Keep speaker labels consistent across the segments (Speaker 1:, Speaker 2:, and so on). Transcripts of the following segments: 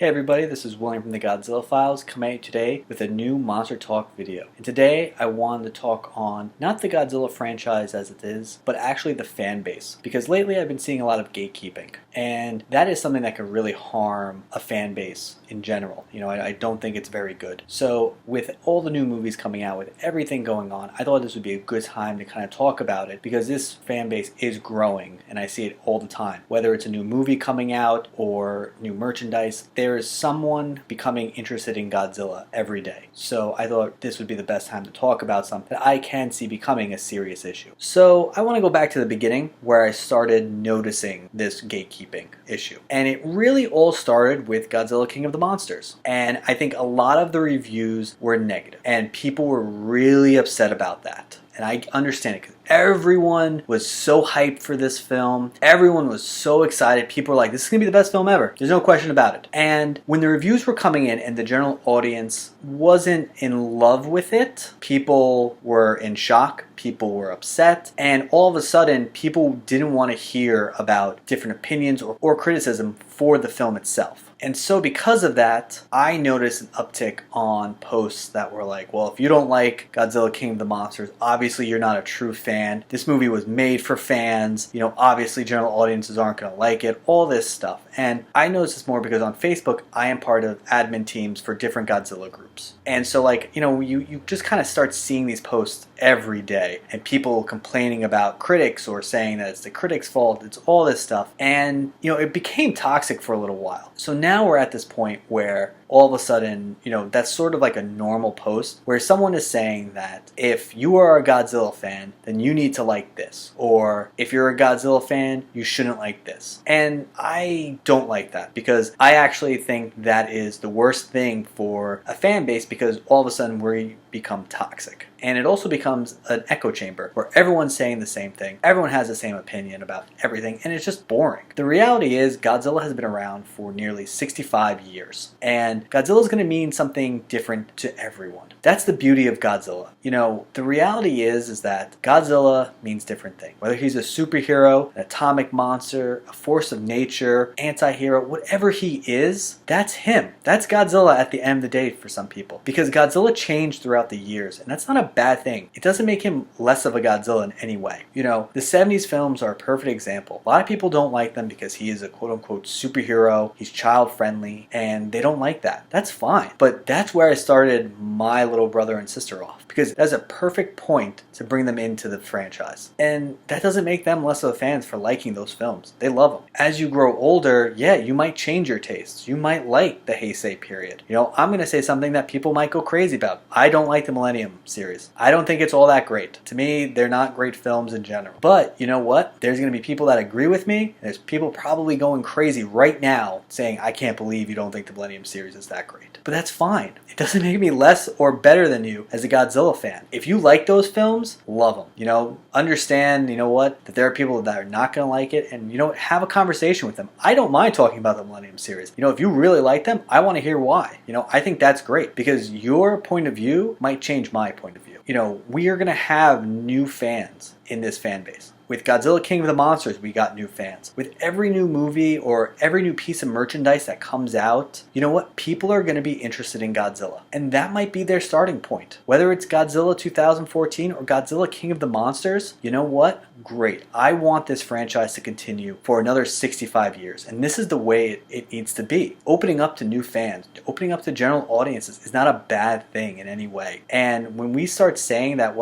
Speaker 1: Hey everybody, this is William from the Godzilla Files coming at you today with a new Monster Talk video. And today I wanted to talk on not the Godzilla franchise as it is, but actually the fan base. Because lately I've been seeing a lot of gatekeeping. And that is something that can really harm a fan base in general. I don't think it's very good. So with all the new movies coming out, with everything going on, I thought this would be a good time to kind of talk about it because this fan base is growing and I see it all the time. Whether it's a new movie coming out or new merchandise, there is someone becoming interested in Godzilla every day. So I thought this would be the best time to talk about something that I can see becoming a serious issue. So I want to go back to the beginning where I started noticing this gatekeeping issue. And it really all started with Godzilla King of the Monsters. And I think a lot of the reviews were negative. And people were really upset about that. And I understand it because everyone was so hyped for this film. Everyone was so excited. People were like, this is going to be the best film ever. There's no question about it. And when the reviews were coming in and the general audience wasn't in love with it, people were in shock. People were upset. And all of a sudden, people didn't want to hear about different opinions or criticism for the film itself. And so because of that, I noticed an uptick on posts that were like, well, if you don't like Godzilla King of the Monsters, obviously you're not a true fan. This movie was made for fans. Obviously general audiences aren't going to like it. All this stuff. And I noticed this more because on Facebook, I am part of admin teams for different Godzilla groups. And so you just kind of start seeing these posts every day and people complaining about critics or saying that it's the critics' fault. It's all this stuff. And, it became toxic for a little while. So now we're at this point where all of a sudden, that's sort of like a normal post where someone is saying that if you are a Godzilla fan, then you need to like this. Or if you're a Godzilla fan, you shouldn't like this. And I don't like that because I actually think that is the worst thing for a fan base because all of a sudden we become toxic. And it also becomes an echo chamber where everyone's saying the same thing. Everyone has the same opinion about everything, and it's just boring. The reality is Godzilla has been around for nearly 65 years. And Godzilla is going to mean something different to everyone. That's the beauty of Godzilla. The reality is that Godzilla means different things. Whether he's a superhero, an atomic monster, a force of nature, anti-hero, whatever he is, that's him. That's Godzilla at the end of the day for some people. Because Godzilla changed throughout the years, and that's not a bad thing. It doesn't make him less of a Godzilla in any way. The 70s films are a perfect example. A lot of people don't like them because he is a quote-unquote superhero, he's child-friendly, and they don't like that. That's fine. But that's where I started my little brother and sister off. Because that's a perfect point to bring them into the franchise. And that doesn't make them less of fans for liking those films. They love them. As you grow older, yeah, you might change your tastes. You might like the Heisei period. I'm going to say something that people might go crazy about. I don't like the Millennium series. I don't think it's all that great. To me, they're not great films in general. But you know what? There's going to be people that agree with me. And there's people probably going crazy right now saying, I can't believe you don't think the Millennium series is that great. But that's fine. It doesn't make me less or better than you as a Godzilla fan. If you like those films, love them. Understand, that there are people that are not going to like it and, have a conversation with them. I don't mind talking about the Millennium series. If you really like them, I want to hear why. I think that's great because your point of view might change my point of view. We are going to have new fans in this fan base. With Godzilla King of the Monsters, we got new fans. With every new movie or every new piece of merchandise that comes out, people are going to be interested in Godzilla. And that might be their starting point. Whether it's Godzilla 2014 or Godzilla King of the Monsters, great. I want this franchise to continue for another 65 years. And this is the way it needs to be. Opening up to new fans, opening up to general audiences is not a bad thing in any way. And when we start saying that,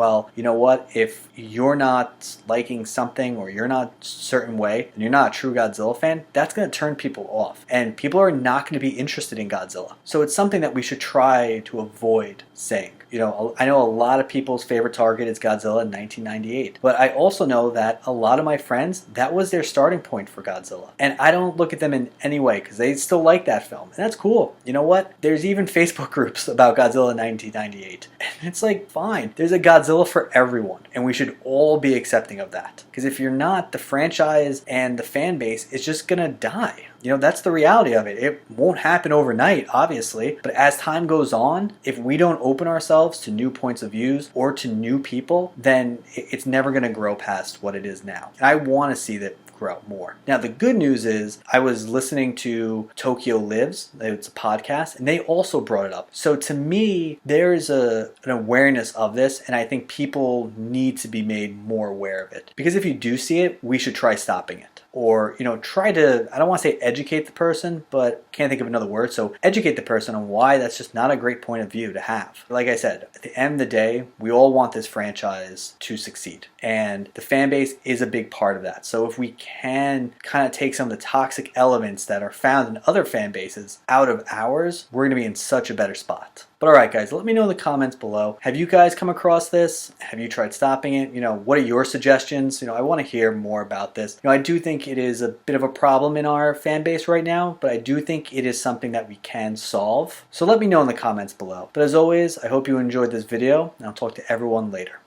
Speaker 1: if you're not liking something or you're not a certain way and you're not a true Godzilla fan, that's going to turn people off. And people are not going to be interested in Godzilla. So it's something that we should try to avoid saying. I know a lot of people's favorite target is Godzilla in 1998. But I also know that a lot of my friends, that was their starting point for Godzilla. And I don't look at them in any way because they still like that film. And that's cool. You know what? There's even Facebook groups about Godzilla in 1998. And it's like, fine. There's a Godzilla for everyone. And we should all be accepting of that. Because if you're not, the franchise and the fan base is just going to die. That's the reality of it. It won't happen overnight, obviously. But as time goes on, if we don't open ourselves to new points of views or to new people, then it's never going to grow past what it is now. And I want to see that grow more. Now, the good news is I was listening to Tokyo Lives, it's a podcast, and they also brought it up. So to me, there's an awareness of this, and I think people need to be made more aware of it. Because if you do see it, we should try stopping it. Or, try to, I don't want to say educate the person, but can't think of another word. So educate the person on why that's just not a great point of view to have. Like I said, at the end of the day, we all want this franchise to succeed. And the fan base is a big part of that. So if we can kind of take some of the toxic elements that are found in other fan bases out of ours, we're going to be in such a better spot. But alright guys, let me know in the comments below. Have you guys come across this? Have you tried stopping it? What are your suggestions? I want to hear more about this. I do think it is a bit of a problem in our fan base right now, but I do think it is something that we can solve. So let me know in the comments below. But as always, I hope you enjoyed this video, and I'll talk to everyone later.